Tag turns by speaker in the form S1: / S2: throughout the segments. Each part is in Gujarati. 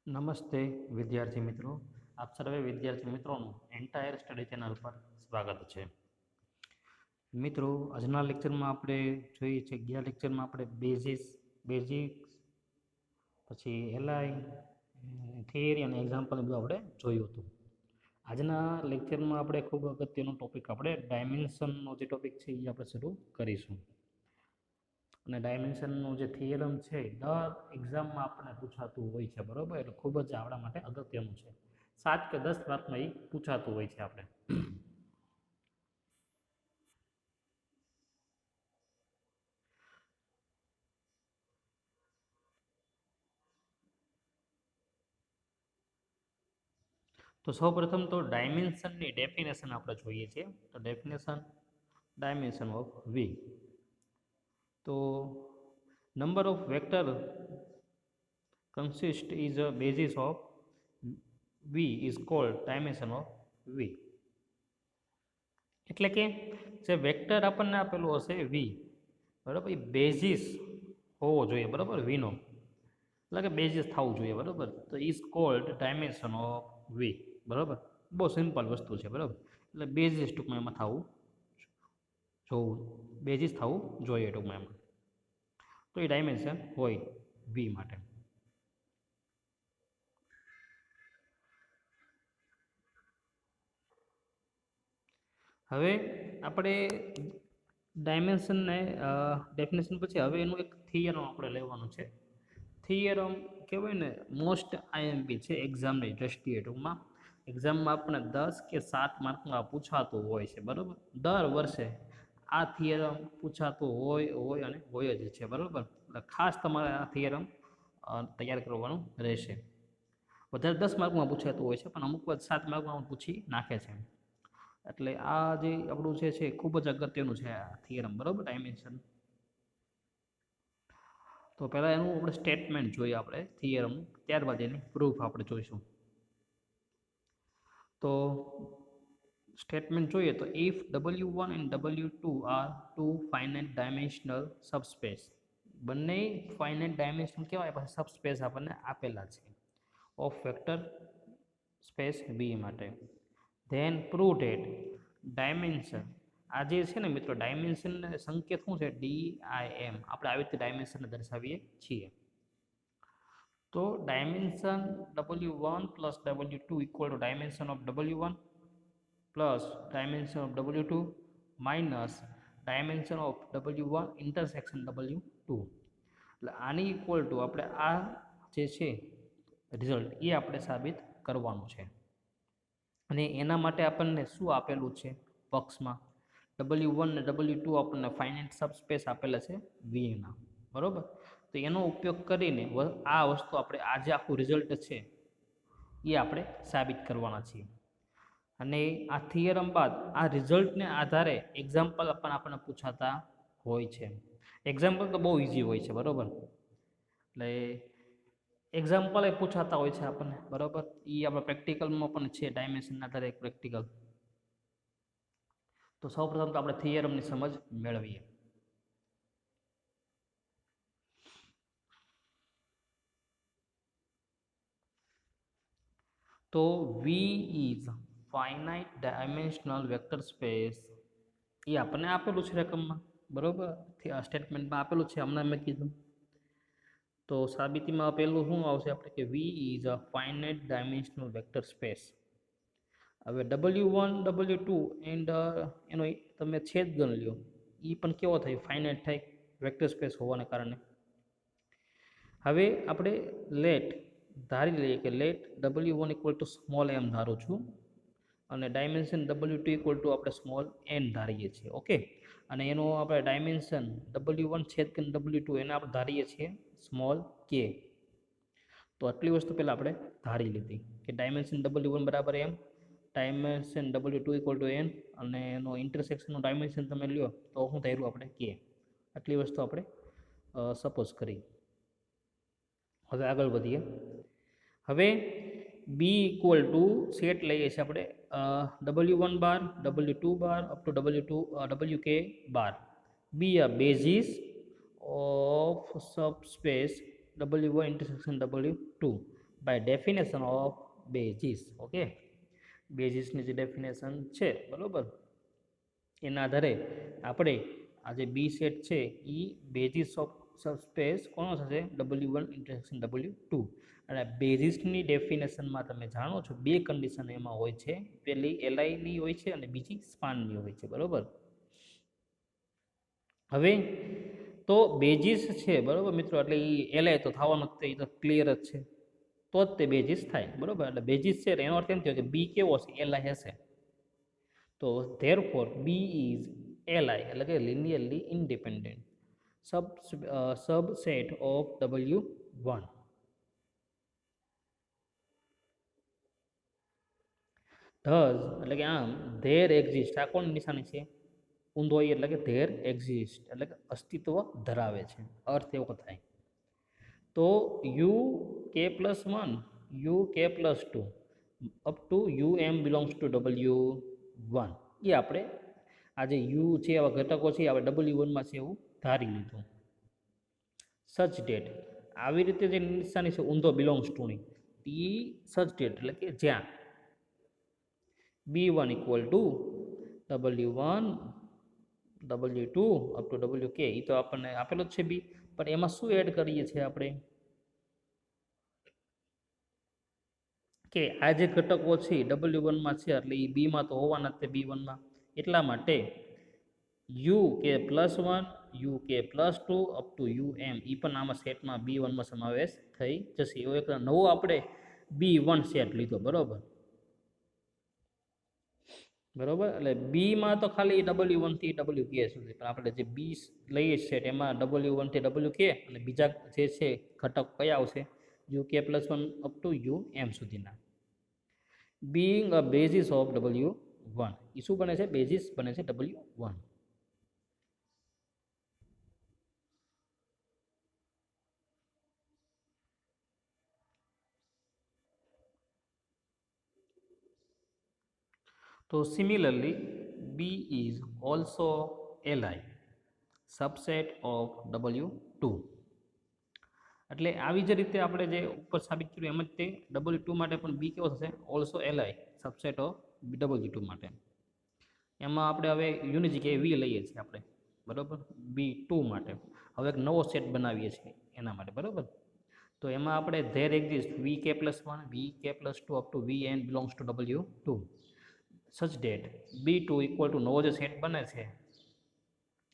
S1: નમસ્તે વિદ્યાર્થી મિત્રો. આપ સર્વે વિદ્યાર્થી મિત્રોનું એન્ટાયર સ્ટડી ચેનલ પર સ્વાગત છે. મિત્રો, આજના લેક્ચરમાં આપણે જોઈએ છે, ગયા લેક્ચરમાં આપણે બેઝિક્સ પછી એલાઈ થિયરી અને એક્ઝામ્પલ બધું આપણે જોયું હતું. આજના લેક્ચરમાં આપણે ખૂબ અગત્યનો ટોપિક આપણે ડાયમેન્શનનો જે ટોપિક છે એ આપણે શરૂ કરીશું. અને ડાયમેન્શનનું જે થિયરમ છે દર એક્ઝામમાં આપણને પૂછાતું હોય છે, બરાબર? એટલે ખૂબ જ આપણા માટે અગત્યનું છે. 7 કે 10 માર્કમાં એ પૂછાતું હોય છે આપણે. તો સૌપ્રથમ તો ડાયમેન્શનની ડેફિનેશન આપણે જોઈએ છીએ. તો ડાયમેન્શન ઓફ વી. તો number of vector consist is a basis of v is called dimension of v. એટલે કે જે વેક્ટર આપણને આપેલું હશે v, બરાબર, એ બેઝિસ હોવો જોઈએ, બરાબર, વીનો, એટલે કે બેઝિસ થવું જોઈએ, બરાબર. તો is called dimension of we, બરાબર. બહુ સિમ્પલ વસ્તુ છે, બરાબર. એટલે બેઝિસ ટૂંકમાં એમાં થવું જોવું, બેઝિસ થવું જોઈએ ટૂંકમાં એમાં. તો એ ડાયમેન્શન હોય વી માટે. હવે આપણે ડાયમેન્શનને ડેફિનેશન પછી હવે એનું એક થિયરમ આપણે લેવાનું છે. થિયરમ કહેવાય ને, મોસ્ટ આઈએમપી છે એક્ઝામની દ્રષ્ટિએ. ટૂંકમાં એક્ઝામમાં આપણને 10 કે 7 માર્કમાં પૂછાતું હોય છે, બરાબર. દર વર્ષે આ થિયરમ પૂછાતું હોય અને હોય જ છે, બરાબર. એટલે ખાસ તમારે આ થિયરમ તૈયાર કરવાનું રહેશે. વધારે 10 માર્કમાં પૂછાતું હોય છે, પણ અમુક વાર 7 માર્કમાં પૂછી નાખે છે. એટલે આ જે આપણું છે ખૂબ જ અગત્યનું છે આ થિયરમ, બરાબર, ડાયમેન્શન. તો પહેલાં એનું આપણે સ્ટેટમેન્ટ જોઈએ આપણે થિયરમ, ત્યારબાદ એની પ્રૂફ આપણે જોઈશું. તો સ્ટેટમેન્ટ જોઈએ તો if W1 and W2 are two finite dimensional subspace, બંને ફાઇનાઇટ ડાયમેન્શન કહેવાય, પછી સબસ્પેસ આપણને આપેલા છે ઓફ વેક્ટર સ્પેસ વી માટે. ધેન પ્રૂવ ડેટ ડાયમેન્શન, આ જે છે ને મિત્રો, ડાયમેન્શન સંકેત શું છે? DIM. આપણે આવી રીતે ડાયમેન્શનને દર્શાવીએ છીએ. તો dimension W1 plus W2 equal two dimension of W1 plus dimension of W2 minus dimension of W1 intersection W2. એટલે આની ઇક્વલ ટુ આપણે આ જે છે રિઝલ્ટ એ આપણે સાબિત કરવાનું છે. અને એના માટે આપણને શું આપેલું છે પક્ષમાં? W1 અને W2 આપણને ફાઇનાઇટ સબસ્પેસ આપેલા છે વીના, બરાબર. તો એનો ઉપયોગ કરીને આ વસ્તુ આપણે આ જે આખું રિઝલ્ટ છે એ આપણે સાબિત કરવાના છીએ. અને આ થિયરમ બાદ આ રિઝલ્ટને આધારે એક્ઝામ્પલ આપણને પૂછાતા હોય છે. એક્ઝામ્પલ તો બહુ ઇઝી હોય છે, બરાબર. એટલે એક્ઝામ્પલ એ પૂછાતા હોય છે આપણને, બરાબર. એ આપણે પ્રેક્ટિકલમાં પણ છે, ડાયમેન્શનના આધારે એક પ્રેક્ટિકલ. તો સૌપ્રથમ તો આપણે થિયરમની સમજ મેળવીએ. તો V is finite dimensional vector space, એ આપણને આપેલું છે રકમમાં, બરાબર. સ્ટેટમેન્ટમાં આપેલું છે, હમણાં મેં કીધું. તો સાબિતીમાં પહેલું શું આવશે આપણે કે V is a finite dimensional vector space. હવે W1 W2 એન્ડ એનો તમે છેદ ગણ લ્યો, એ પણ કેવો થાય? ફાઇનાઇટ થાય, વેક્ટર સ્પેસ હોવાને કારણે. હવે આપણે લેટ ધારી લઈએ કે let W1 equal to small m ધારું છું, અને ડાયમેન્શન W2 ઇક્વલ ટુ આપણે સ્મોલ n ધારીએ છીએ, ઓકે. અને એનો આપણે ડાયમેન્શન W1 છેદન W2 એને આપણે ધારીએ છીએ સ્મોલ k. તો આટલી વસ્તુ પહેલાં આપણે ધારી લીધી કે ડાયમેન્શન W1 બરાબર m, dimension W2 equal two n, અને એનો ઇન્ટરસેક્શનનું ડાયમેન્શન તમે લ્યો તો શું ધાર્યું આપણે? k. આટલી વસ્તુ આપણે સપોઝ કરી. હવે આગળ વધીએ. હવે બી ઇક્વલ ટુ સેટ લઈએ છીએ આપણે W1 bar, W2 bar, up to WK bar. Be a basis of subspace W1 intersection W2. By definition of basis. Okay, બેઝિસની જે ડેફિનેશન છે બરાબર, એના આધારે આપણે આ જે બી સેટ છે એ બેઝિસ ઓફ સબસ્પેસ કોનો થશે? W1 intersection W2. અને બેઝિસની ડેફિનેશનમાં તમે જાણો છો બે કન્ડિશન એમાં હોય છે, પહેલી એલઆઈની હોય છે અને બીજી સ્પાનની હોય છે બરાબર. હવે તો બેઝિસ છે બરાબર મિત્રો, એટલે એ એલઆઈ તો થવાનું જ, એ તો ક્લિયર જ છે, તો જ તે બેઝિસ થાય બરાબર. એટલે બેઝિસ છે એનો અર્થ એમ થયો કે બી કેવો છે? એલઆઈ હશે. તો ધેરફોર બી ઇઝ એલઆઈ, એટલે કે linearly independent subset of W1. This એટલે કે આમ ધેર એક્ઝિસ્ટ, આ કોણ નિશાની છે? ઊંધો એ એટલે કે ધેર એક્ઝિસ્ટ એટલે કે અસ્તિત્વ ધરાવે છે, અર્થ એવો થાય. તો U K plus 1, U K plus 2 up to U M belongs to W1. એ આપણે આ જે યુ છે આવા ઘટકો છે આપણે W1માં છે એવું ધારી લીધું. સચ ડેટ આવી રીતે જે નિશાની છે ઊંધો બિલોંગ્સ ટુની, એ સચ ડેટ એટલે કે જ્યાં B1 equal to W1 W2 up to WK, એ તો આપણને આપેલો જ છે બી, પણ એમાં શું એડ કરીએ છીએ આપણે કે આ જે ઘટકો છે W1માં છે એટલે એ બીમાં તો હોવાના જ તે B1માં. એટલા માટે you K plus 1, U K plus 2 up to U એમ, એ પણ આમાં સેટમાં B1માં સમાવેશ થઈ જશે. એવો એક નવો આપણે B1 સેટ લીધો બરાબર. બરાબર, એટલે બીમાં તો ખાલી W1 થી WK સુધી, પણ આપણે જે બી લઈએ સેટ એમાં W1 થી WK અને બીજા જે છે ઘટક કયા આવશે? UK plus 1 up to UM સુધીના. Being a basis of W1, એ શું બને છે? બેઝિસ બને છે W1. તો similarly B is also Li subset of W2. એટલે આવી જ રીતે આપણે જે ઉપર સાબિત કર્યું એમ જ તે W2 માટે પણ બી કેવો થશે? Also Li subset of W2 માટે. એમાં આપણે હવે યુની જગ્યાએ વી લઈએ છીએ આપણે બરાબર, B2 માટે. હવે એક નવો સેટ બનાવીએ છીએ એના માટે બરાબર. તો એમાં આપણે there exist V K plus 1, V K plus 2 up to V N belongs to W2. Such date B2 equal to નવો જે સેટ બને છે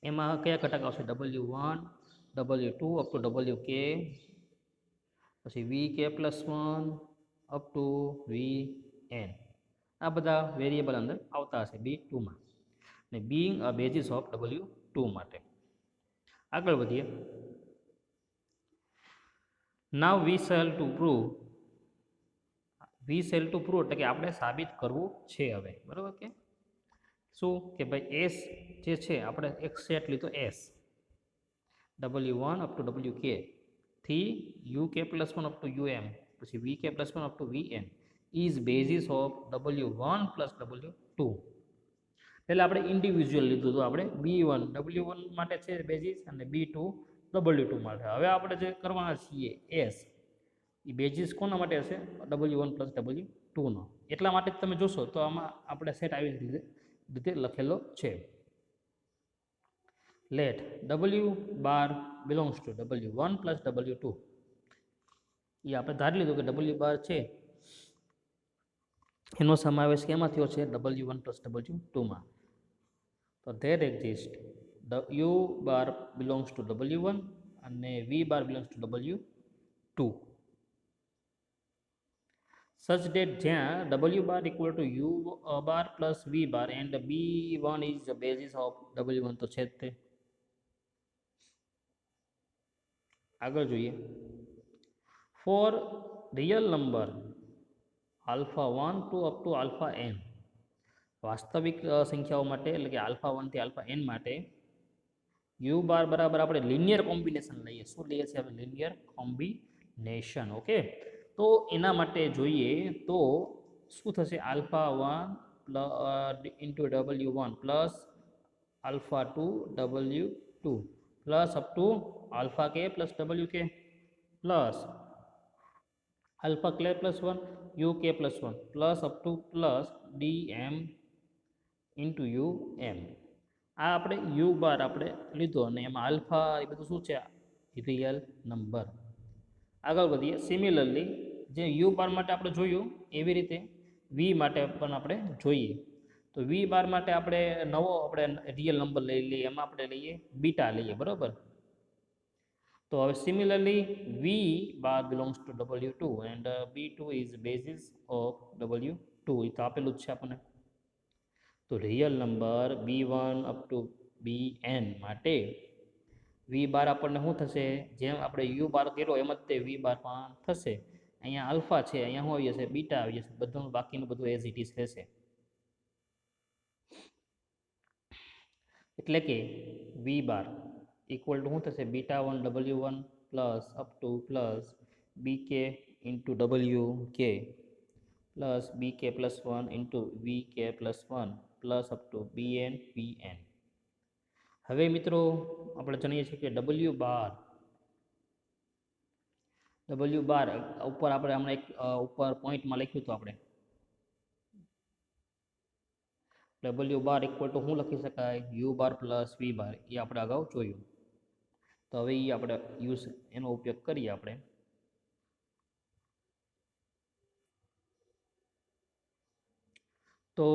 S1: એમાં કયા ઘટક આવશે? W1 W2 up to WK, પછી V K plus 1 up to V N. આ બધા વેરિયેબલ અંદર આવતા હશે B2માં, ને being a basis of W2 માટે. આગળ વધીએ. Now we shall to prove, we shall to prove એટલે કે આપણે સાબિત કરવું છે હવે બરાબર. કે શું કે ભાઈ એસ જે છે આપણે એક સેટ લીધો S W1 up to WK થી UK plus 1 up to UM, પછી VK plus 1 up two VN is basis of W1 plus W2. એટલે આપણે ઇન્ડિવિજ્યુઅલ લીધું હતું આપણે B1 W1 માટે છે બેઝિસ અને B2 W2 માટે. હવે આપણે જે કરવાના છીએ એસ એ બેઝિસ કોના માટે હશે? W1 plus W2નો. એટલા માટે તમે જોશો તો આમાં આપણે સેટ આવી રીતે લખેલો છે. Let W bar belongs to W1 plus W2. એ આપણે ધારી લીધું કે W બાર છે એનો સમાવેશ કેમાં થયો છે? W1 પ્લસ W2માં. તો there exist U bar belongs to W1 અને V bar belongs to W2. Such that જ્યાં W bar equal to U bar plus V bar and B1 is the basis of W1, તો છે જ તે. આગળ જોઈએ. For real number alpha 1 two up to alpha n, વાસ્તવિક સંખ્યાઓ માટે એટલે કે આલ્ફા 1 થી આલ્ફા n માટે યુ બાર બરાબર આપણે લિનિયર કોમ્બિનેશન લઈએ. શું લઈએ છીએ આપણે? Linear combination. ઓકે, તો એના માટે જોઈએ તો શું થશે? Alpha 1 into W1 plus alpha 2 W2 plus up to alpha K plus WK plus alpha K plus one U K plus one plus up to plus D M into U M आ આપણે યુ બાર આપણે લીધો અને એમાં આલ્ફા એ બધું શું છે રિયલ નંબર આગળ વધીએ સિમિલરલી જે યુ બાર માટે આપણે જોયું એવી રીતે વી માટે પણ આપણે જોઈએ તો વી બાર માટે આપણે નવો આપણે રિયલ નંબર લઈ લઈએ એમાં આપણે લઈએ બીટા લઈએ બરાબર તો હવે similarly V bar belongs to W2 and B2 is basis of W2 એ તો આપેલું જ છે આપણને તો real number B1 up to BN માટે વી બાર આપણને શું થશે જેમ આપણે યુ બાર કર્યો એમ જ તે વી બાર પણ થશે અહીંયા આલ્ફા છે અહીંયા શું આવી જશે બીટા આવી જશે બધું બાકીનું બધું એઝ ઇટ ઇઝ રહેશે એટલે કે વી બાર ઇક્વલ ટુ શું થશે beta 1 W1 plus up to plus BK into WK plus BK plus 1 into VK plus 1 plus up to BN VN હવે મિત્રો આપણે જાણીએ છીએ કે W બાર ઉપર આપણે હમણાં એક ઉપર પોઈન્ટમાં લખ્યું હતું આપણે W બાર ઇક્વલ ટુ શું લખી શકાય યુ બાર પ્લસ વી બાર એ આપણે અગાઉ જોયું તો હવે એ આપણે યુઝ એનો ઉપયોગ કરીએ આપણે તો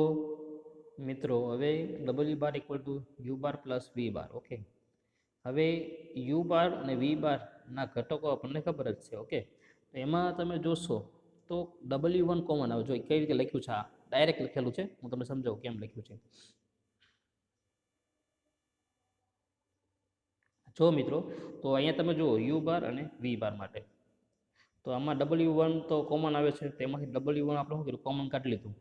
S1: મિત્રો હવે W bar equal to U bar plus V bar okay હવે યુ બાર અને વી બારના ઘટકો આપણને ખબર જ છે ઓકે તો એમાં તમે જોશો તો W1 કોમન આવે જો કઈ રીતે લખ્યું છે આ ડાયરેક્ટ લખેલું છે હું તમને સમજાવું કેમ લખ્યું છે જો મિત્રો તો અહીંયા તમે જુઓ યુ બાર અને વી બાર માટે તો આમાં W1 તો કોમન આવે છે તેમાંથી W1 આપણે શું કર્યું કોમન કાઢી લીધું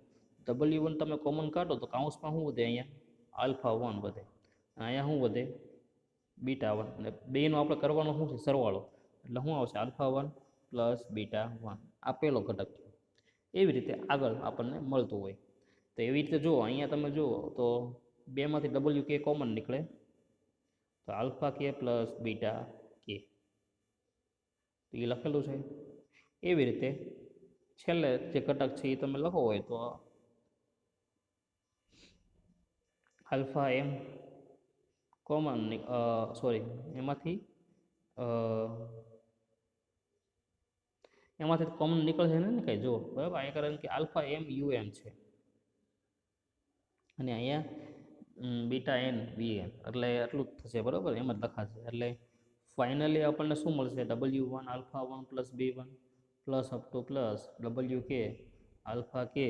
S1: W1 તમે કોમન કાઢો તો કાઉન્સમાં શું વધે અહીંયા આલ્ફા 1 વધે અહીંયા શું વધે બીટા 1 અને બેનો આપણે કરવાનો શું છે સરવાળો એટલે શું આવશે આલ્ફા 1 પ્લસ બીટા 1 આ પહેલો ઘટક છે એવી રીતે આગળ આપણને મળતું હોય તો એવી રીતે જુઓ અહીંયા તમે જુઓ તો બેમાંથી WK કોમન નીકળે તો આલ્ફા કે પ્લસ બીટા કે તો એ લખેલું છે એવી રીતે છેલ્લે જે ઘટક છે એ તમે લખો હોય તો આલ્ફા એમ કોમન સોરી એમાંથી કોમન નીકળશે ને કંઈ જુઓ બરાબર અહીંયા કારણ કે આલ્ફા એમ યુ એમ છે અને અહીંયા બીટા એન વી એન એટલે એટલું જ થશે બરાબર એમ જ લખાશે એટલે ફાઇનલી આપણને શું મળશે W1 alpha 1 plus B1 plus up to plus WK alpha K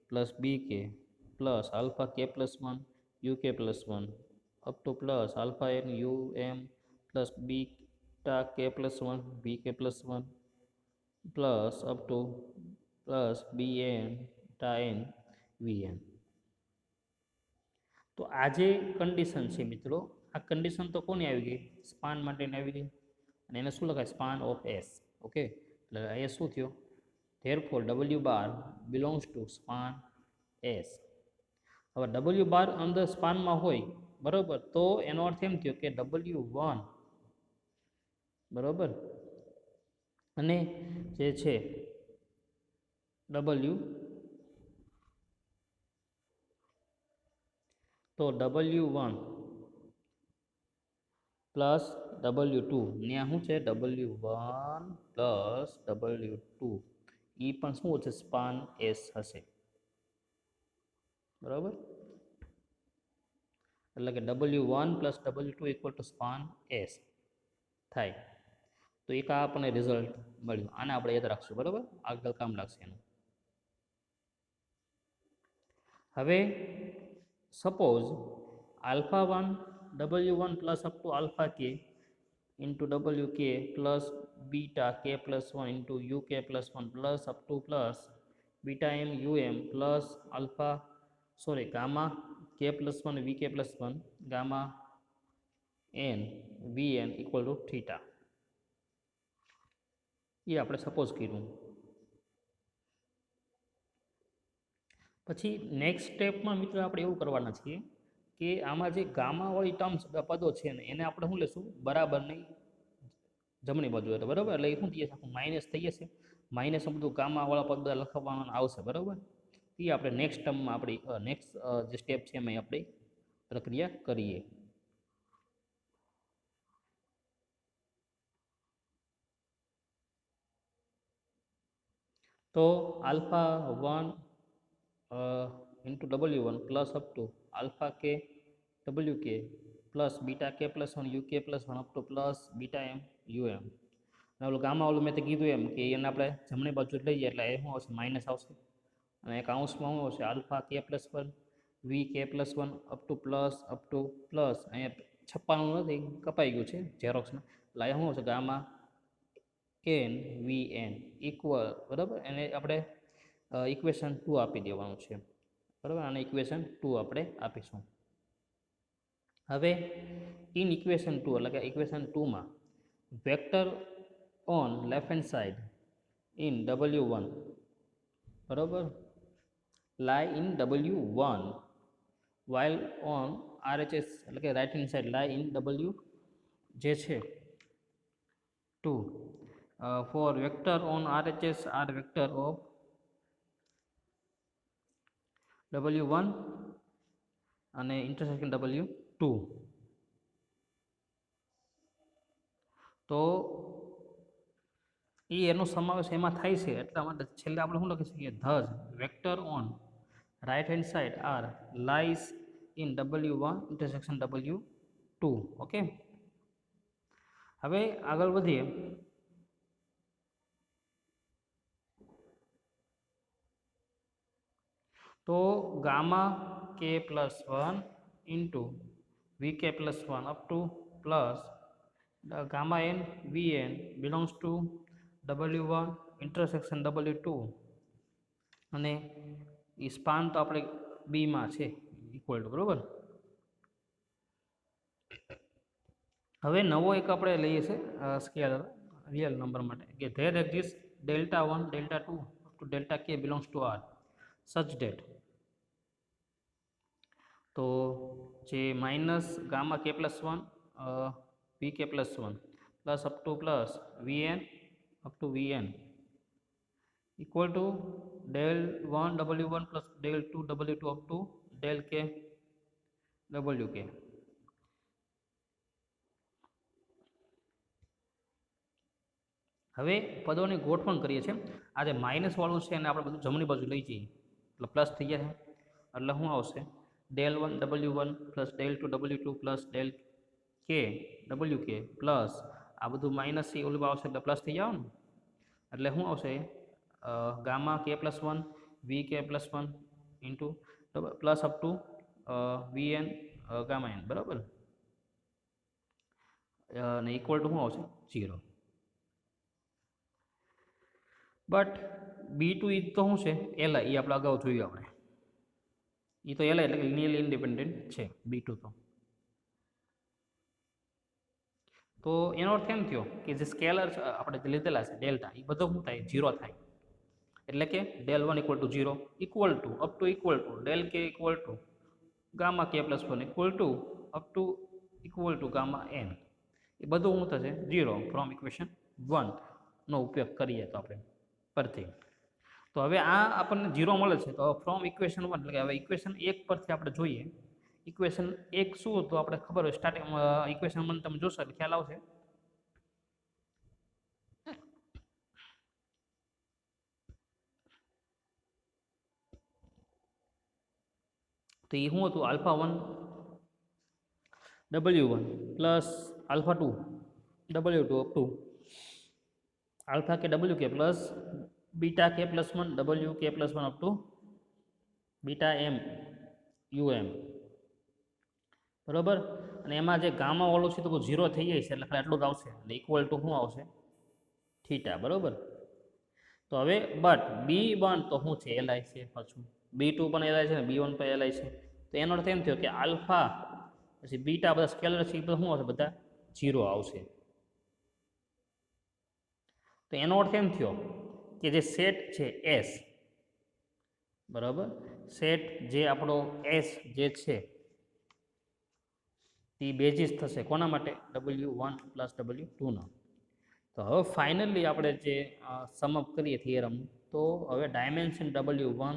S1: plus BK plus alpha K plus 1 UK plus 1 up to plus alpha N U M plus beta K plus 1 BK plus 1 plus up to plus BN ટા એન VN તો આ જે કન્ડિશન છે મિત્રો આ કન્ડિશન તો કોની આવી ગઈ સ્પાન માટેની આવી ગઈ અને એને શું લખાય સ્પાન ઓફ એસ ઓકે એટલે અહીંયા શું થયો therefore W bar belongs two span S હવે W બાર અંદર સ્પાનમાં હોય બરાબર તો એનો અર્થ એમ થયો કે W1 બરાબર અને જે છે W તો W1 પ્લસ W2 ત્યાં શું છે W1 પ્લસ W2 એ પણ શું હશે સ્પાન એસ હશે બરાબર એટલે કે W1 plus W2 equal to span S થાય તો એક આ આપણને રિઝલ્ટ મળ્યું આને આપણે યાદ રાખશું બરાબર આગળ કામ લાગશે એનું હવે suppose alpha 1 W1 plus up to alpha K into WK plus beta K plus 1 into UK plus 1 plus up to plus beta M UM plus alpha sorry gamma K plus 1 VK plus 1 gamma N VN equal to theta એ આપણે સપોઝ કર્યું પછી નેક્સ્ટ સ્ટેપમાં મિત્રો આપણે એવું કરવાના છીએ કે આમાં જે ગામાવાળી ટર્મ્સ પદો છે ને એને આપણે શું લેશું બરાબરની જમણી બાજુ એટલે બરાબર, એટલે એ શું થઈ જશે, આખું માઇનસ થઈ જશે, માઇનસ બધું ગામાવાળા પદ બધા લખવાનું આવશે બરાબર. એ આપણે નેક્સ્ટ ટર્મમાં આપણી નેક્સ્ટ જે સ્ટેપ છે એમાં આપણે પ્રક્રિયા કરીએ. તો alpha 1 into W1 plus up to alpha K W K plus beta K plus 1 U K plus 1 up to plus beta M U M. અને ઓલું ગામા ઓલું મેં તો કીધું એમ કે એને આપણે જમણી બાજુ લઈએ એટલે એ શું આવશે, માઇનસ આવશે. અને કાઉન્સમાં શું આવશે, alpha K plus 1 V K plus 1 up to plus અહીંયા છપ્પાનું નથી, કપાઈ ગયું છે ઝેરોક્સમાં, એટલે અહીંયા શું આવશે, gamma N V N equal બરાબર. એને આપણે ઇક્વેશન 2 આપી દેવાનું છે બરાબર, અને ઇક્વેશન 2 આપણે આપીશું. હવે ઇન ઇક્વેશન 2 એટલે કે ઇક્વેશન 2માં vector on left hand side in W1 બરાબર લાય in W1 while on RHS એટલે કે રાઇટ હેન્ડ સાઇડ લાય ઇન W જે છે 2 for vector on RHS are vector of W1 અને intersection W2. તો એ એનો સમાવેશ એમાં થાય છે, એટલા માટે છેલ્લે આપણે શું લખી શકીએ, thus vector on right hand side are lies in W1 intersection W2. Okay, હવે આગળ વધીએ. તો gamma K plus 1 into V K plus 1 up to plus gamma N V N belongs to W1 intersection W2. અને એ સ્પાન તો આપણે બીમાં છે ઇક્વલ ટુ બરાબર. હવે નવો એક આપણે લઈએ છીએ સ્કેલર રિયલ નંબર માટે કે there exist delta 1 delta 2 to delta K belongs to R such that. તો જે minus gamma K plus 1 V K plus 1 plus up to plus V N up to V N equal to del 1 W1 plus del 2 W2 up to del K WK. હવે પદોની ગોઠવણ કરીએ છીએ. આ જે માઇનસ વાળું છે એને આપણે બધું જમણી બાજુ લઈ જઈએ એટલે પ્લસ થઈ જશે, એટલે શું આવશે, del 1 W1 plus del 2 W2 plus del K WK plus આ બધું માઇનસ છે ઓલું આવશે એટલે પ્લસ થઈ જાવ ને, એટલે શું આવશે, gamma K plus 1 V K plus 1 into plus up to V N gamma N બરાબર, અને ઇક્વલ ટુ શું આવશે 0. બટ B2 એ તો શું છે, એલઆઈ, એ આપણે અગાઉ જોયું આપણે, એ તો એલઆઈ એટલે કે લિનિયરલી ઇન્ડિપેન્ડન્ટ છે B2 તો એનો અર્થ એમ થયો કે જે સ્કેલર આપણે જે લીધેલા છે ડેલ્ટા એ બધો શું થાય, 0 થાય. એટલે કે del 1 equal to 0 equal to up to equal to del K equal to gamma K plus 1 equal to up to equal to gamma N, એ બધું શું થશે 0 ફ્રોમ ઇક્વેશન 1 નો ઉપયોગ કરીએ તો આપણે પરથી. તો હવે આ આપણને 0 મળે છે, તો ફ્રોમ ઇક્વેશન 1 એટલે કે હવે ઇક્વેશન 1 પરથી આપણે જોઈએ ઇક્વેશન 1 શું તો આપણે ખબર હોય, સ્ટાર્ટિંગ ઇક્વેશન 1 તમે જોશો એટલે ખ્યાલ આવશે. તો એ શું હતું, alpha 1 W1 plus alpha 2 W2 up to alpha K WK plus beta K plus 1 WK plus 1 up to beta M UM બરાબર. અને એમાં જે ગામા વાળું છે તો 0 થઈ જાય છે એટલે આટલું જ આવશે, એટલે ઇક્વલ ટુ શું આવશે થીટા બરાબર. તો હવે બટ B1 તો શું છે, એલઆઈ છે, પાછું B2 પણ એલઆઈ છે ને B1 પણ એલઆઈ છે, તો એનો અર્થ એમ થયો કે આલ્ફા પછી બીટા બધા સ્કેલર છે એ બધા શું આવશે, બધા 0 આવશે. તો એનો અર્થ એમ થયો કે જે સેટ છે S બરાબર, સેટ જે આપણો S જે છે એ બેઝિસ થશે કોના માટે, W1 પ્લસ W2 નો. તો હવે ફાઇનલી આપણે જે સમઅપ કરીએ થિયરમ, તો હવે dimension W1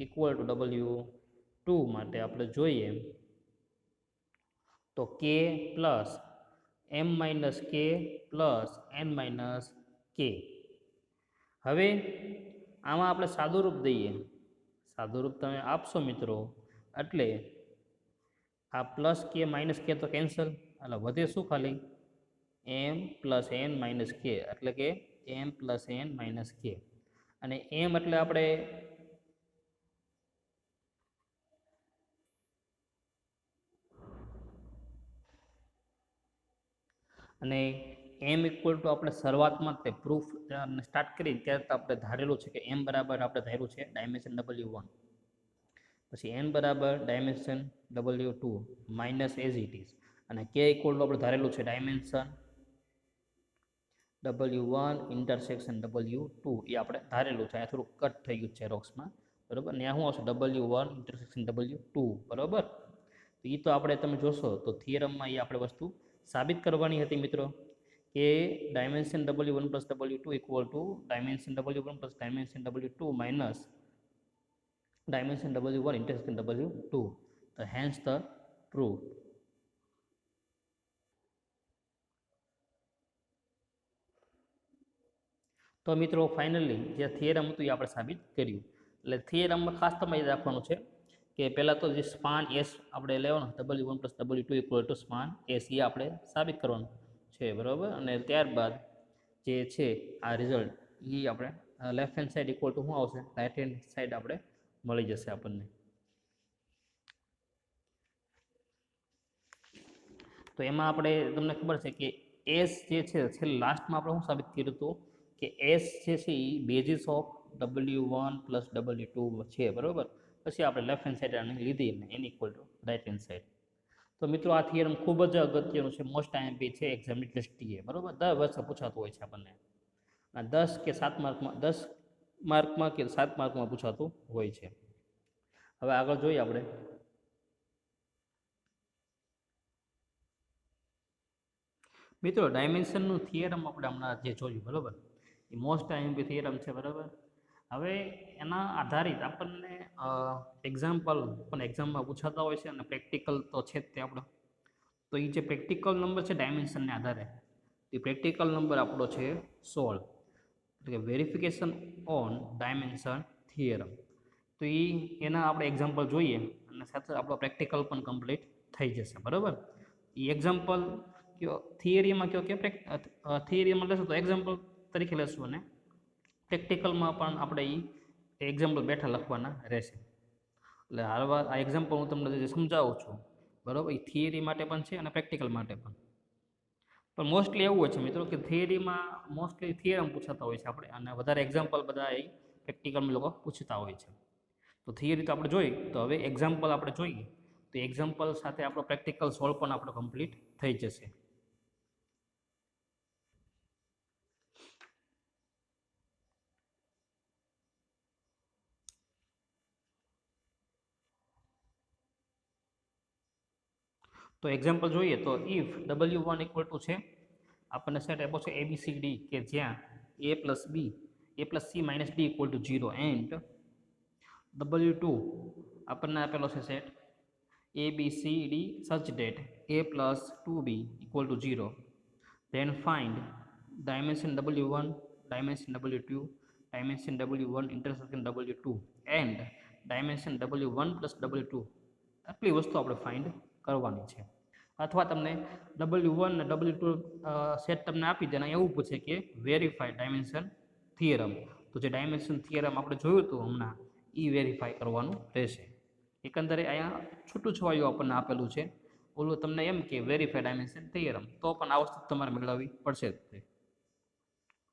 S1: equal two W2 માટે આપણે જોઈએ તો k plus m minus k plus n minus k. હવે આમાં આપણે સાદુરૂપ દઈએ, સાદુરૂપ તમે આપશો મિત્રો એટલે આ પ્લસ કે માઇનસ કે તો કેન્સલ, એટલે વધે શું ખાલી m પ્લસ n માઇનસ કે, એટલે કે m પ્લસ n માઇનસ કે. અને m એટલે આપણે અને m ઇક્વલ ટુ આપણે શરૂઆતમાં તે પ્રૂફ સ્ટાર્ટ કરી ત્યારે તો આપણે ધારેલું છે કે m બરાબર આપણે ધાર્યું છે ડાયમેન્શન W1, પછી n બરાબર dimension W2 minus as it is, અને k ઇક્વલ ટુ આપણે ધારેલું છે ડાયમેન્શન W1 ઇન્ટરસેક્શન W2, એ આપણે ધારેલું છે. અહીંયા થોડું કટ થઈ ગયું છે રોક્સમાં, બરાબર. ને શું આવશે W1 ઇન્ટરસેક્શન W2, બરાબર. તો એ તો આપણે તમે જોશો તો થિયરમમાં એ આપણે વસ્તુ સાબિત કરવાની હતી મિત્રો, કે dimension W1 plus W2 equal two dimension W1 plus dimension W2 minus dimension W1 intersection W2. તો હેન્સ ધ પ્રૂફ. તો મિત્રો ફાઇનલી જે થિયરમ હતું એ આપણે સાબિત કર્યું. એટલે થિયરમમાં ખાસ તમારે રાખવાનું છે કે પહેલાં તો જે સ્પાન એસ આપણે લેવાનો W1 plus W2 equal to span S, એ આપણે સાબિત કરવાનું છે, બરાબર. અને ત્યારબાદ જે છે આ રિઝલ્ટ એ આપણે left hand side equal two શું આવશે, રાઇટ હેન્ડ સાઈડ આપણે મળી જશે આપણને. તો એમાં આપણે તમને ખબર છે કે એસ જે છે છેલ્લે લાસ્ટમાં આપણે શું સાબિત કર્યું હતું કે એસ જે છે એ basis of W1 plus W2 છે, બરાબર. પછી આપણે લેફ્ટ હેન્ડ સાઈડ આને લીધી ને N equal to right hand side. તો મિત્રો આ થિયરમ ખૂબ જ અગત્યનું છે, મોસ્ટ આઈએમપી છે એક્ઝામની દ્રષ્ટિએ, બરાબર. 10 વર્ષે પૂછાતું હોય છે આપણને, 10 કે 7 માર્કમાં, 10 માર્કમાં કે 7 માર્કમાં પૂછાતું હોય છે. હવે આગળ જોઈએ આપણે. મિત્રો ડાયમેન્શનનું થિયરમ આપણે હમણાં જે જોયું, બરાબર, એ મોસ્ટ આઈએમપી થિયરમ છે, બરાબર. હવે એના આધારિત આપણને એક્ઝામ્પલ પણ એક્ઝામમાં પૂછાતા હોય છે અને પ્રેક્ટિકલ તો છે જ તે આપણો. તો એ જે પ્રેક્ટિકલ નંબર છે ડાયમેન્શનને આધારે, એ પ્રેક્ટિકલ નંબર આપણો છે 16, એટલે કે વેરિફિકેશન ઓન ડાયમેન્શન થિયરમ. તો એના આપણે એક્ઝામ્પલ જોઈએ અને સાથે આપણો પ્રેક્ટિકલ પણ કમ્પ્લીટ થઈ જશે, બરાબર. એ એક્ઝામ્પલ કયો થિયરીમાં કયો કે થિયરીમાં લેશું તો એક્ઝામ્પલ તરીકે લેશું, અને પ્રેક્ટિકલમાં પણ આપણે એ એક્ઝામ્પલ બેઠા લખવાના રહેશે. એટલે હાલવા આ એક્ઝામ્પલ હું તમને જે સમજાવું છું, બરાબર, એ થિયરી માટે પણ છે અને પ્રેક્ટિકલ માટે પણ. પણ મોસ્ટલી એવું હોય છે મિત્રો કે થિયરીમાં મોસ્ટલી થિયરમ પૂછાતા હોય છે આપણે, અને વધારે એક્ઝામ્પલ બધા એ પ્રેક્ટિકલમાં લોકો પૂછતા હોય છે. તો થિયરી તો આપણે જોઈ, તો હવે એક્ઝામ્પલ આપણે જોઈએ, તો એક્ઝામ્પલ સાથે આપણો પ્રેક્ટિકલ સોલ્વ પણ આપણો કમ્પ્લીટ થઈ જશે. તો એક્ઝામ્પલ જોઈએ તો ઇફ W1 ઇક્વલ ટુ છે આપણને સેટ આપ્યો છે ABCD, કે જ્યાં A plus B A plus C minus D equal to 0, and W2 આપણને આપેલો છે set ABCD such that A plus 2B equal to 0. Then find dimension W1, dimension W2, dimension W1 intersection W2 and dimension W1 plus W2. આટલી વસ્તુ આપણે ફાઇન્ડ કરવાની છે. અથવા તમને W1 અને W2 સેટ તમને આપી દે, એવું પૂછે કે વેરીફાઈ ડાયમેન્શન થિયરમ. તો જે ડાયમેન્શન થિયરમ આપણે જોયું હતું હમણાં, એ વેરીફાઈ કરવાનું રહેશે. એકંદરે અહીંયા છૂટું છવાયું આપણને આપેલું છે, ઓલું તમને એમ કે વેરીફાઈ ડાયમેન્શન થિયરમ, તો પણ આ વસ્તુ તમારે મેળવવી પડશે.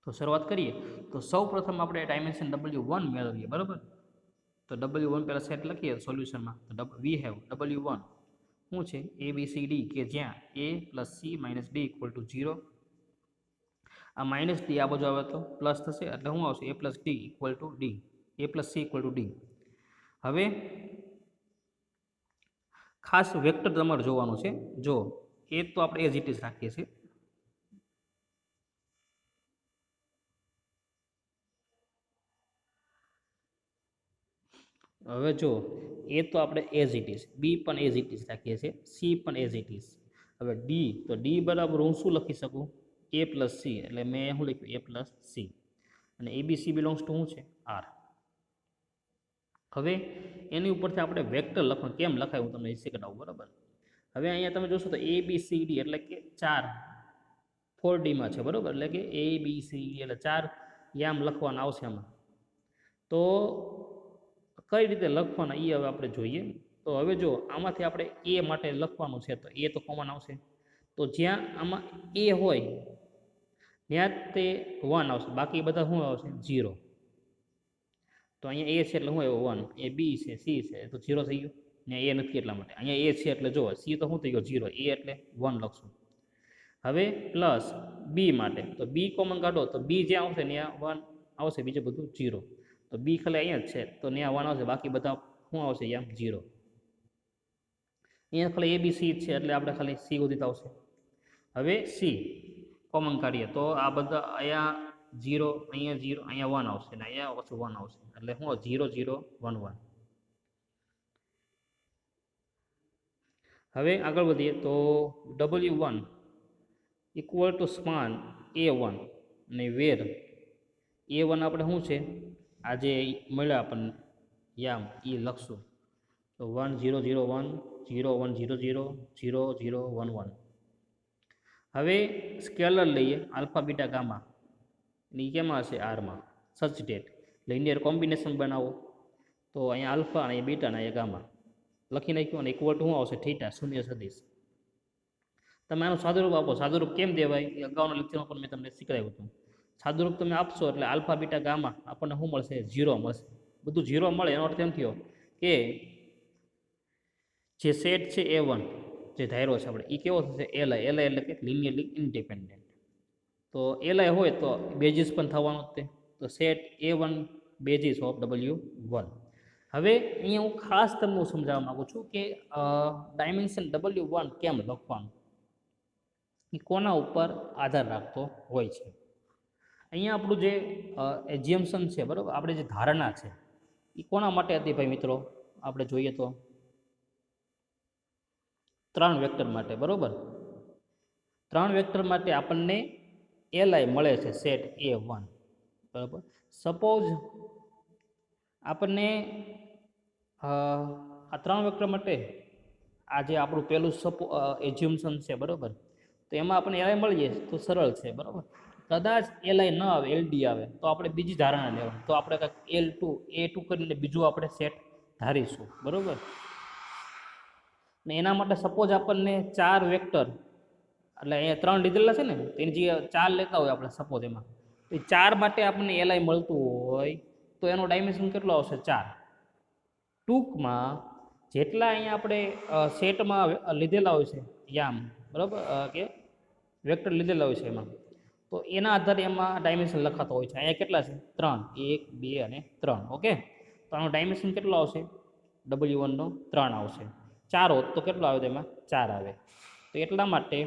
S1: તો શરૂઆત કરીએ તો સૌ પ્રથમ આપણે ડાયમેન્શન W1 મેળવીએ, બરાબર. તો W1 પહેલાં સેટ લખીએ સોલ્યુશનમાં. તો વી હેવ W1 શું છે ABCD, કે જ્યાં A plus C minus D equal to 0. આ માઇનસ ડી આ બાજુ આવે તો પ્લસ થશે, એટલે શું આવશે A plus D equal two D, A plus C equal to D. હવે ખાસ વેક્ટર તમારે જોવાનું છે. જો એ તો આપણે એઝ ઇટ ઇઝ રાખીએ છીએ, હવે જો એ તો આપણે એઝ ઇટ ઇઝ, બી પણ એઝ ઇટ ઇઝ રાખીએ છીએ, સી પણ એઝ ઇટ ઇઝ. હવે ડી, તો ડી બરાબર હું શું લખી શકું? એ પ્લસ સી, એટલે મેં શું લખ્યું? એ પ્લસ સી. અને એ બી સી બિલોંગ્સ ટુ શું છે? આર. હવે એની ઉપરથી આપણે વેક્ટર લખવાનું કેમ લખાય હું તમને શીખડાવું, બરાબર? હવે અહીંયા તમે જોશો તો એ બી સી ડી એટલે કે 4 4Dમાં છે, બરાબર? એટલે કે એ બી સી ડી એટલે 4 યામ લખવાના આવશે આમાં. તો કઈ રીતે લખવાના એ હવે આપણે જોઈએ. તો હવે જો આમાંથી આપણે એ માટે લખવાનું છે તો એ તો કોમન આવશે. તો જ્યાં આમાં એ હોય ત્યાં તે 1 આવશે, બાકી બધા શું આવશે? 0. તો અહીંયા એ છે એટલે શું આવ્યો? 1. એ બી છે, સી છે તો 0 થઈ ગયું. ને એ નથી એટલા માટે અહીંયા એ છે એટલે જો સી તો શું થઈ ગયો? 0. એ એટલે 1 લખશું. હવે પ્લસ બી માટે, તો બી કોમન કાઢો તો બી જ્યાં આવશે ત્યાં 1 આવશે, બીજું બધું 0. તો બી ખાલી અહીંયા જ છે તો ત્યાં 1 આવશે, બાકી બધા શું આવશે? અહીંયા 0. અહીંયા ખાલી એ બી સી છે એટલે આપણે ખાલી સી સુધી આવશે. હવે સી કોમન કાઢીએ તો આ બધા અહીંયા 0, અહીંયા 0, અહીંયા 1 આવશે, ને અહીંયા પાછું 1 આવશે, એટલે શું? 0 0 1 1. હવે આગળ વધીએ તો W1 equal to span A1 અને વેર A1 આપણે શું છે? આજે મળ્યા આપણને યામ એ લખશું. તો 1 0 0 1 0 1 0 0 0 0 1 1. હવે સ્કેલર લઈએ આલ્ફા બીટા ગામા, એ કેમાં હશે? આરમાં. સબસ્ટિટ્યુટ લિનિયર કોમ્બિનેશન બનાવો તો અહીંયા આલ્ફા અને બીટા અને અહીંયા ગામા લખી નાખ્યું, અને ઇક્વલ ટુ શું આવશે? થીટા, શૂન્ય સદિશ. તમે આનું સાદુરૂપ આપો. સાદુરૂપ કેમ દેવાય એ અગાઉના લેક્ચરમાં પણ મેં તમને શીખવાડ્યું હતું. સાદુરૂપ તમે આપશો એટલે આલ્ફા બીટા ગામા આપણને શું મળશે? 0 મળશે. બધું 0 મળે એનો અર્થ એમ થયો કે જે સેટ છે A1 જે ધાર્યો છે આપણે એ કેવો થશે? એલઆઈ. એલઆઈ એટલે કે લિનિયરલી ઇન્ડિપેન્ડન્ટ. તો એલઆઈ હોય તો બેઝિસ પણ થવાનું જ તે. તો set A1 basis of W1. હવે અહીંયા હું ખાસ તમને સમજાવવા માગું છું કે ડાયમેન્શન W1 કેમ લખવાનું, એ કોના ઉપર આધાર રાખતો હોય છે. અહીંયા આપણું જે એજ્યુમ્પશન છે, બરાબર, આપણે જે ધારણા છે એ કોના માટે હતી ભાઈ મિત્રો? આપણે જોઈએ તો 3 વેક્ટર માટે, બરાબર. 3 વેક્ટર માટે આપણને એલઆઈ મળે છે સેટ A1, બરાબર. સપોઝ આપણને આ 3 વેક્ટર માટે આ જે આપણું પહેલું એજ્યુમ્પશન છે, બરાબર, તો એમાં આપણને એલઆઈ મળી જાય તો સરળ છે, બરાબર. કદાચ એલઆઈ ન આવે, એલડી આવે તો આપણે બીજી ધારણા લેવાની. તો આપણે કંઈક A2 કરીને બીજું આપણે સેટ ધારીશું, બરાબર. ને એના માટે સપોઝ આપણને 4 વેક્ટર, એટલે અહીંયા 3 લીધેલા છે ને, તો એની જગ્યાએ 4 લેતા હોય આપણે સપોઝ એમાં, તો એ 4 માટે આપણને એલઆઈ મળતું હોય તો એનો ડાયમેન્શન કેટલો આવશે? 4. ટૂંકમાં જેટલા અહીંયા આપણે સેટમાં લીધેલા હોય છે યામ, બરાબર, કે વેક્ટર લીધેલા હોય છે એમાં, તો એના આધારે એમાં ડાયમેન્શન લખાતો હોય છે. અહીંયા કેટલા છે? 3, 1 2 અને 3. ઓકે, તો આનો ડાયમેન્શન કેટલો આવશે? W1 નો 3 આવશે. 4 હોત તો કેટલો આવે? તેમાં 4 આવે. તો એટલા માટે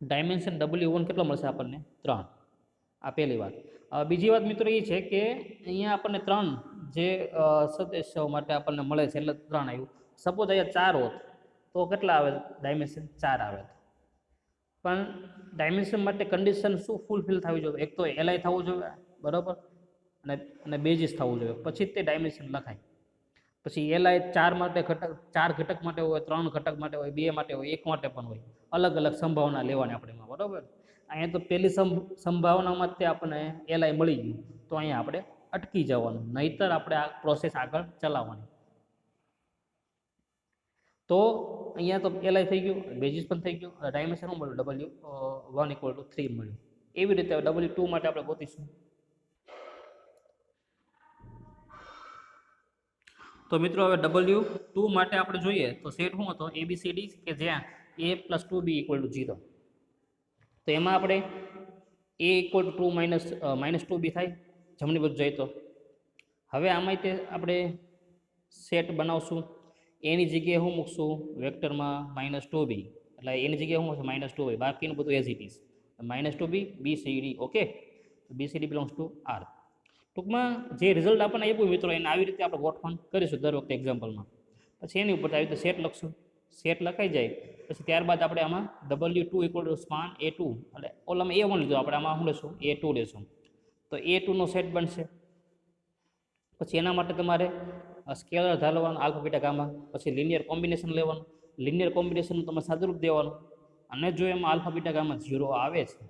S1: ડાયમેન્શન W1 કેટલો મળશે આપણને? 3. આ પહેલી વાત. બીજી વાત મિત્રો એ છે કે અહીંયા આપણને 3 જે સદસ્યો માટે આપણને મળે છે એટલે 3 આવ્યું. સપોઝ અહીંયા 4 હોત તો કેટલા આવે? ડાયમેન્શન 4 આવે. પણ ડાયમેન્શન માટે કન્ડિશન શું ફૂલફિલ થવી જોઈએ? એક તો એલઆઈ થવું જોઈએ, બરાબર, અને બેઝિસ થવું જોઈએ, પછી તે ડાયમેન્શન લખાય. પછી એલઆઈ 4 માટે ઘટક, 4 ઘટક માટે હોય, 3 ઘટક માટે હોય, 2 માટે હોય, 1 માટે પણ હોય. અલગ અલગ સંભાવના લેવાની આપણે એમાં, બરાબર. અહીંયા તો પહેલી સંભાવનામાં તે આપણને એલઆઈ મળી ગયું તો અહીંયા આપણે અટકી જવાનું, નહીતર આપણે આ પ્રોસેસ આગળ ચલાવવાની. તો અહીંયા તો એલઆઈ થઈ ગયું, બેઝિસ પણ થઈ ગયું, ડાયમેન્શન શું મળ્યું? W1 = 3 મળ્યું. એવી રીતે W2 માટે આપણે ગોતીશું. તો મિત્રો હવે W2 માટે આપણે જોઈએ તો સેટ શું હતો? ABCD કે જ્યાં A + 2B = 0. તો એમાં આપણે A = 2 - 2B થાય જમણી બાજુ જાય તો. હવે આમાં તે આપણે સેટ બનાવશું. એની જગ્યાએ શું મૂકશું? વેક્ટરમાં -2B, એટલે એની જગ્યાએ શું હશે? -2B. બાકીનું બધું as it is. -2B BCD. Okay, તો BCD belongs to R. ટૂંકમાં જે રિઝલ્ટ આપણને આપ્યું મિત્રો એને આવી રીતે આપણે ગોઠવણ કરીશું દર વખતે એક્ઝામ્પલમાં. પછી એની ઉપર આવી રીતે સેટ લખશું. સેટ લખાઈ જાય પછી ત્યારબાદ આપણે આમાં W2 equal to span A2 એટલે ઓલામાં A1 લીધો, આપણે આમાં શું લેશું A2 લેશું. તો A2 નો સેટ બનશે. પછી એના માટે તમારે સ્કેલર ધારવાનું આલ્ફા બીટા ગામા, પછી લિનિયર કોમ્બિનેશન લેવાનું. લિનિયર કોમ્બિનેશનનું તમારે સાદુરૂપ દેવાનું. અને જો એમાં આલ્ફા બીટા ગામા 0 આવે છે,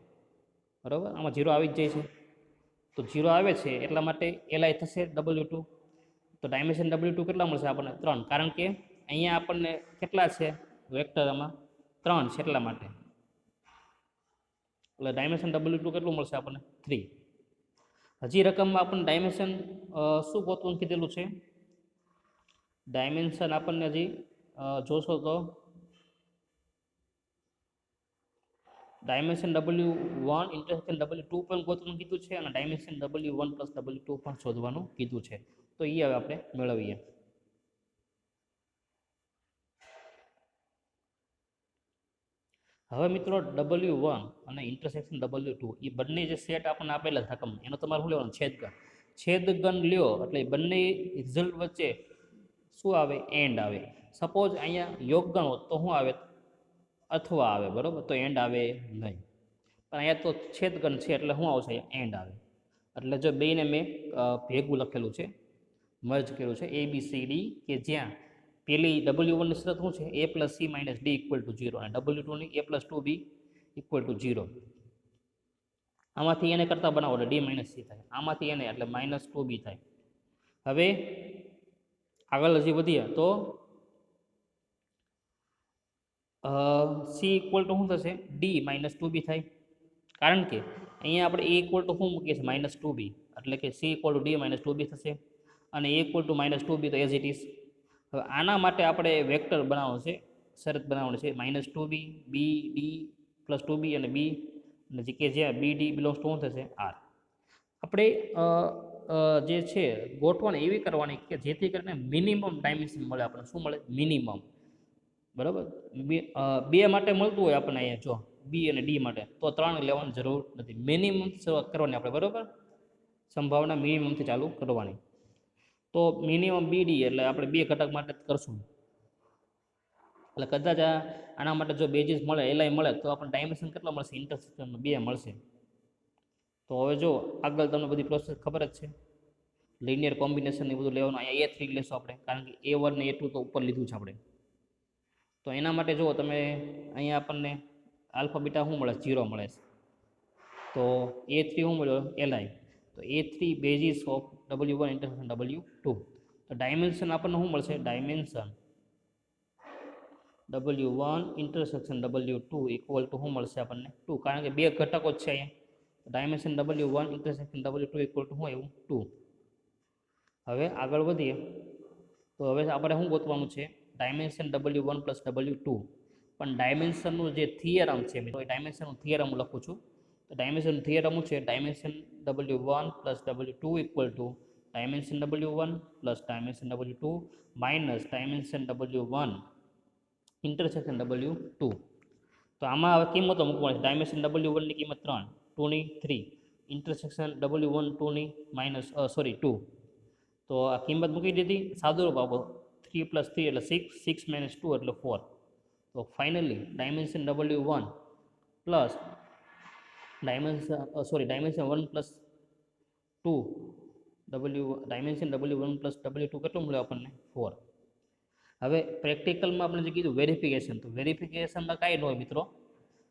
S1: બરાબર, આમાં 0 આવી જ જાય છે, તો 0 આવે છે એટલા માટે Li થશે W2. તો ડાયમેન્શન W2 કેટલા મળશે આપણને 3, કારણ કે અહીંયા આપણને કેટલા છે વેક્ટર આમાં 3 છે એટલા માટે. એટલે ડાયમેન્શન W2 કેટલું મળશે આપણને 3. હજી રકમમાં આપણને ડાયમેન્શન શું ગોતવું કીધેલું છે? ડાયમેન્શન આપણને હજી જોશો તો ડાયમેન્શન W1 ઇન્ટરસેક્શન W2 પણ ગોતવાનું કીધું છે અને ડાયમેન્શન W1 પ્લસ W2 પણ શોધવાનું કીધું છે. તો એ હવે આપણે મેળવીએ. હવે મિત્રો W1 અને ઇન્ટરસેક્શન W2 એ બંને જે સેટ આપણને આપેલા રકમ એનો તમારે શું લેવાનું? છેદગણ. છેદગણ લ્યો એટલે બંને રિઝલ્ટ વચ્ચે શું આવે? એન્ડ આવે. સપોઝ અહીંયા યોગગણ હોત તો શું આવે? અથવા આવે, બરાબર, તો એન્ડ આવે નહીં. પણ અહીંયા તો છેદગણ છે એટલે શું આવશે? એન્ડ આવે. એટલે જો બેને મેં ભેગું લખેલું છે, મર્જ કર્યું છે ABCD, કે જ્યાં પેલી W1 ની શરત શું છે? A plus C minus D equal to 0 અને W2 ની A plus 2B equal to 0. આમાંથી એને કરતા બનાવો એટલે D માઇનસ C થાય, આમાંથી એને એટલે માઇનસ 2B થાય. હવે આગળ હજી વધીએ તો C ઇક્વલ ટુ શું થશે? D માઇનસ 2B થાય, કારણ કે અહીંયા આપણે A ઇક્વલ ટુ શું મૂકીએ છીએ? માઇનસ 2B, એટલે કે C equal to D minus 2B થશે અને A equal to minus 2B તો એઝ ઇટ ઇઝ. હવે આના માટે આપણે વેક્ટર બનાવવાનું છે, શરત બનાવવાની છે minus 2B, B D plus 2B અને B, અને કે જ્યાં BD બિલોંગ્સ ટુ શું થશે? R. આપણે જે છે ગોઠવણ એવી કરવાની કે જેથી કરીને મિનિમમ ડાયમેન્શન મળે આપણને. શું મળે? મિનિમમ, બરાબર. બે માટે મળતું હોય આપણને અહીંયા જો B અને D માટે, તો 3 લેવાની જરૂર નથી. મિનિમમ શરૂઆત કરવાની આપણે, બરાબર, સંભાવના મિનિમમથી ચાલુ કરવાની. તો મિનિમમ BD એટલે આપણે 2 ઘટક માટે કરશું. એટલે કદાચ આના માટે જો બેઝિસ મળે, Li મળે, તો આપણને ડાયમેન્શન કેટલો મળશે? ઇન્ટરસેક્શન 2 મળશે. તો હવે જો આગળ તમને બધી પ્રોસેસ ખબર જ છે, લિનિયર કોમ્બિનેશન એ બધું લેવાનું. અહીંયા A3 લેશું આપણે, કારણ કે A1 ને A2 તો ઉપર લીધું છે આપણે. તો એના માટે જુઓ તમે અહીંયા આપણને આલ્ફા બીટા શું મળે? 0 મળે છે. તો A3 શું મળ્યો? Li. તો A3 basis of W1 intersection W2. તો ડાયમેન્શન આપણને શું મળશે? Dimension W1 intersection W2 equal two શું મળશે આપણને? 2, કારણ કે 2 ઘટકો જ છે અહીંયા. Dimension W1 intersection W2 equal two શું આવ્યું? 2. હવે આગળ વધીએ તો હવે આપણે શું ગોતવાનું છે? Dimension W1 plus W2. પણ ડાયમેન્શનનું જે થિયરમ છે મિત્રો, એ ડાયમેન્શનનું થિયરમ હું લખું છું. તો ડાયમેન્શન થિયરમ શું છે? Dimension W1 plus W2 equal two dimension W1 plus dimension W2 minus dimension W1 intersection W2. તો આમાં હવે કિંમતો મૂકવાની છે. ડાયમેન્શન W1 ની કિંમત 3, 2 ની 3, ઇન્ટરસેક્શન W1 2 ની માઇનસ 2. તો આ કિંમત મૂકી દીધી. સાદુરૂપ આપો 3 પ્લસ 3 એટલે 6, 6 માઇનસ 2 એટલે 4. તો finally dimension W1 plus dimension 1 plus 2 dimension W1 plus W2 કેટલું મળે આપણને? 4. હવે પ્રેક્ટિકલમાં આપણે જે કીધું વેરિફિકેશન, તો વેરિફિકેશનમાં કાંઈ ન હોય મિત્રો.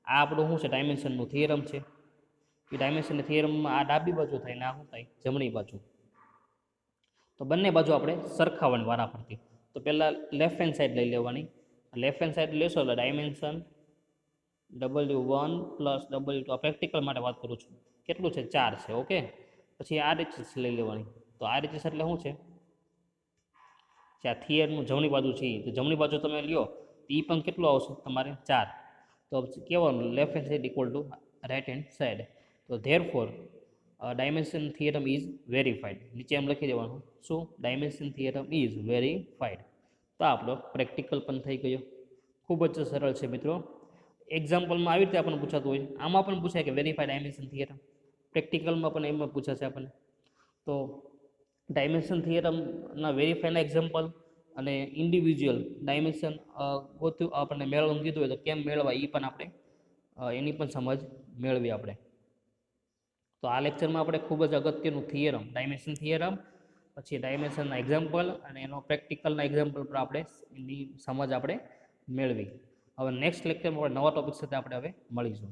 S1: આ આપણું શું છે? ડાયમેન્શનનું થિયરમ છે. એ ડાયમેન્શનના થિયરમમાં આ ડાબી બાજુ થાય ને આ શું થાય? જમણી બાજુ. તો બંને બાજુ આપણે સરખાવવાની વારાફરતી. તો પહેલાં લેફ્ટ હેન્ડ સાઈડ લઈ લેવાની. લેફ્ટ હેન્ડ સાઈડ લેશો એટલે ડાયમેન્શન W1 પ્લસ W2, આ પ્રેક્ટિકલ માટે વાત કરું છું, કેટલું છે? 4 છે. ઓકે. પછી RHS લઈ લેવાની. તો RHS એટલે શું છે? જે આ થિયરનું જમણી બાજુ છે, તો જમણી બાજુ તમે લ્યો તો એ પણ કેટલું આવશે તમારે? 4. તો કહેવાનું left hand side equal to right hand side. તો therefore dimension theorem is verified. નીચે એમ લખી દેવાનું શું? Dimension theorem is verified. તો આપણો પ્રેક્ટિકલ પણ થઈ ગયો. ખૂબ જ સરળ છે મિત્રો. એક્ઝામ્પલમાં આવી રીતે આપણને પૂછાતું હોય છે. આમાં પણ પૂછાય કે વેરીફાઈડ ડાયમેન્શન થિયરમ. પ્રેક્ટિકલમાં પણ એમાં પૂછાશે આપણને. તો ડાયમેન્શન થિયરમના વેરીફાઈના એક્ઝામ્પલ અને ઇન્ડિવિજ્યુઅલ ડાયમેન્શન ગોત્યું આપણને મેળવવાનું કીધું હોય તો કેમ મેળવા એ પણ આપણે એની પણ સમજ મેળવી આપણે. તો આ લેક્ચરમાં આપણે ખૂબ જ અગત્યનું થિયરમ ડાયમેન્શન થિયરમ, પછી ડાયમેન્શનના એક્ઝામ્પલ અને એનો પ્રેક્ટિકલના એક્ઝામ્પલ પર આપણે એની સમજ આપણે મેળવી. હવે નેક્સ્ટ લેક્ચરમાં આપણે નવા ટોપિક સાથે આપણે હવે મળીશું.